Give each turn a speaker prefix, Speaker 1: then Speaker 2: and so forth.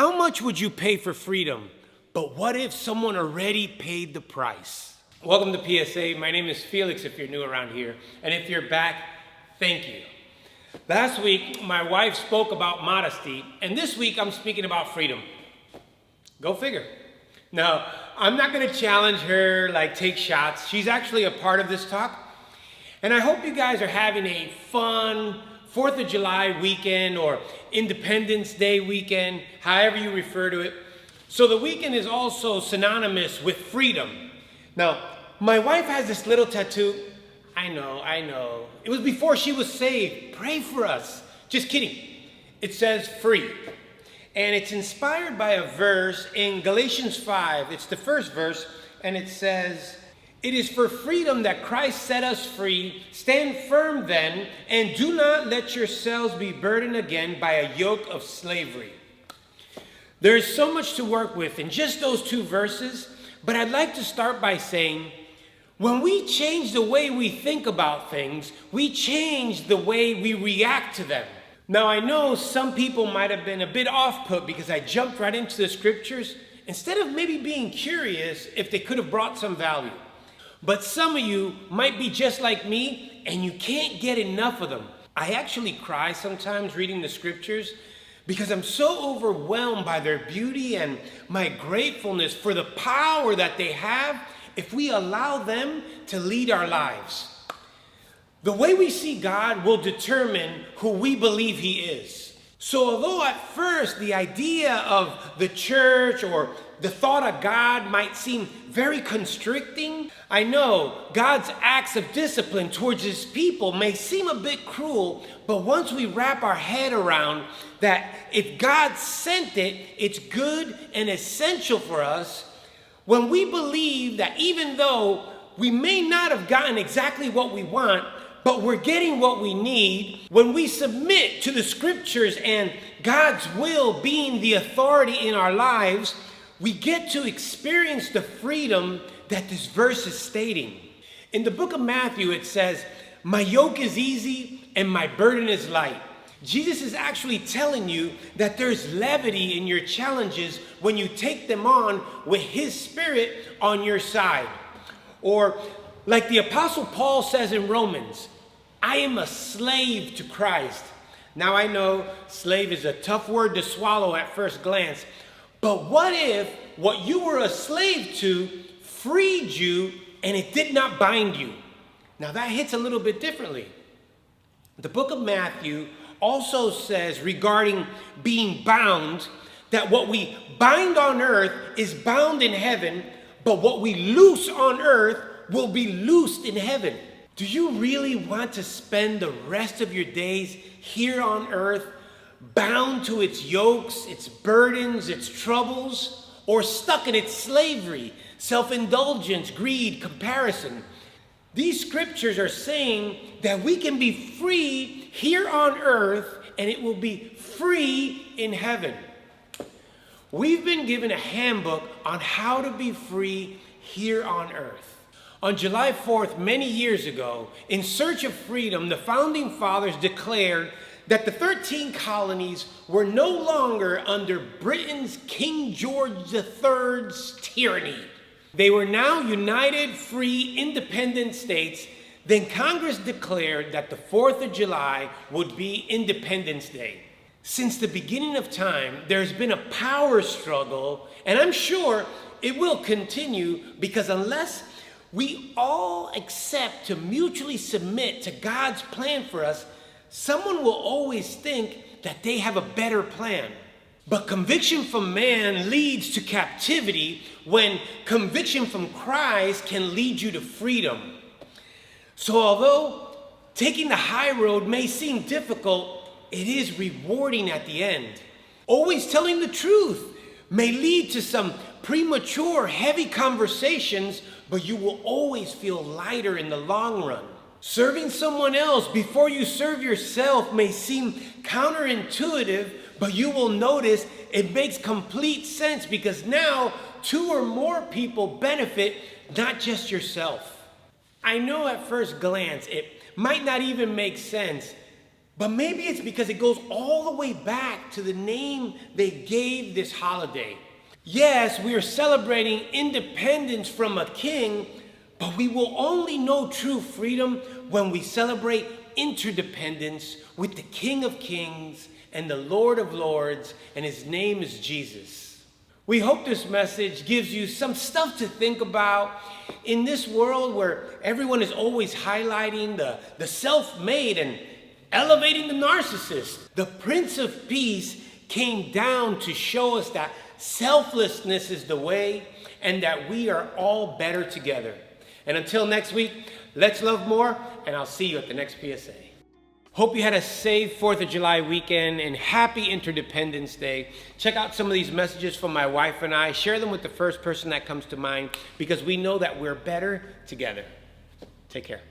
Speaker 1: How much would you pay for freedom? But what if someone already paid the price? Welcome to PSA. My name is Felix if you're new around here. And if you're back, thank you. Last week, my wife spoke about modesty. And this week, I'm speaking about freedom. Go figure. Now, I'm not going to challenge her, take shots. She's actually a part of this talk. And I hope you guys are having a fun 4th of July weekend or Independence Day weekend, however you refer to it. So the weekend is also synonymous with freedom. Now, my wife has this little tattoo. I know. It was before she was saved. Pray for us. Just kidding. It says free. And it's inspired by a verse in Galatians 5. It's the first verse, and it says, "It is for freedom that Christ set us free. Stand firm then, and do not let yourselves be burdened again by a yoke of slavery." There is so much to work with in just those two verses, but I'd like to start by saying, when we change the way we think about things, we change the way we react to them. Now, I know some people might have been a bit off-put because I jumped right into the scriptures instead of maybe being curious if they could have brought some value. But some of you might be just like me and you can't get enough of them. I actually cry sometimes reading the scriptures because I'm so overwhelmed by their beauty and my gratefulness for the power that they have if we allow them to lead our lives. The way we see God will determine who we believe He is. So although at first the idea of the church or the thought of God might seem very constricting, I know God's acts of discipline towards His people may seem a bit cruel, but once we wrap our head around that if God sent it, it's good and essential for us, when we believe that even though we may not have gotten exactly what we want, but we're getting what we need, when we submit to the scriptures and God's will being the authority in our lives, we get to experience the freedom that this verse is stating. In the book of Matthew, it says, "My yoke is easy and my burden is light." Jesus is actually telling you that there's levity in your challenges when you take them on with His Spirit on your side. Or like the Apostle Paul says in Romans, "I am a slave to Christ." Now I know slave is a tough word to swallow at first glance, but what if what you were a slave to freed you and it did not bind you? Now that hits a little bit differently. The book of Matthew also says regarding being bound that what we bind on earth is bound in heaven, but what we loose on earth will be loosed in heaven. Do you really want to spend the rest of your days here on earth bound to its yokes, its burdens, its troubles, or stuck in its slavery, self-indulgence, greed, comparison? These scriptures are saying that we can be free here on earth and it will be free in heaven. We've been given a handbook on how to be free here on earth. On July 4th, many years ago, in search of freedom, the founding fathers declared that the 13 colonies were no longer under Britain's King George III's tyranny. They were now united, free, independent states. Then Congress declared that the 4th of July would be Independence Day. Since the beginning of time, there's been a power struggle, and I'm sure it will continue because unless we all accept to mutually submit to God's plan for us, someone will always think that they have a better plan. But conviction from man leads to captivity when conviction from Christ can lead you to freedom. So although taking the high road may seem difficult, it is rewarding at the end. Always telling the truth may lead to some premature, heavy conversations, but you will always feel lighter in the long run. Serving someone else before you serve yourself may seem counterintuitive, but you will notice it makes complete sense because now 2 or more people benefit, not just yourself. I know at first glance it might not even make sense, But maybe it's because it goes all the way back to the name they gave this holiday. Yes, we are celebrating independence from a king, but we will only know true freedom when we celebrate interdependence with the King of Kings and the Lord of Lords, and his name is Jesus. We hope this message gives you some stuff to think about in this world where everyone is always highlighting the self-made and elevating the narcissist. The Prince of Peace came down to show us that selflessness is the way and that we are all better together. And until next week, let's love more, and I'll see you at the next PSA. Hope you had a safe 4th of July weekend and happy Interdependence Day. Check out some of these messages from my wife and I. Share them with the first person that comes to mind because we know that we're better together. Take care.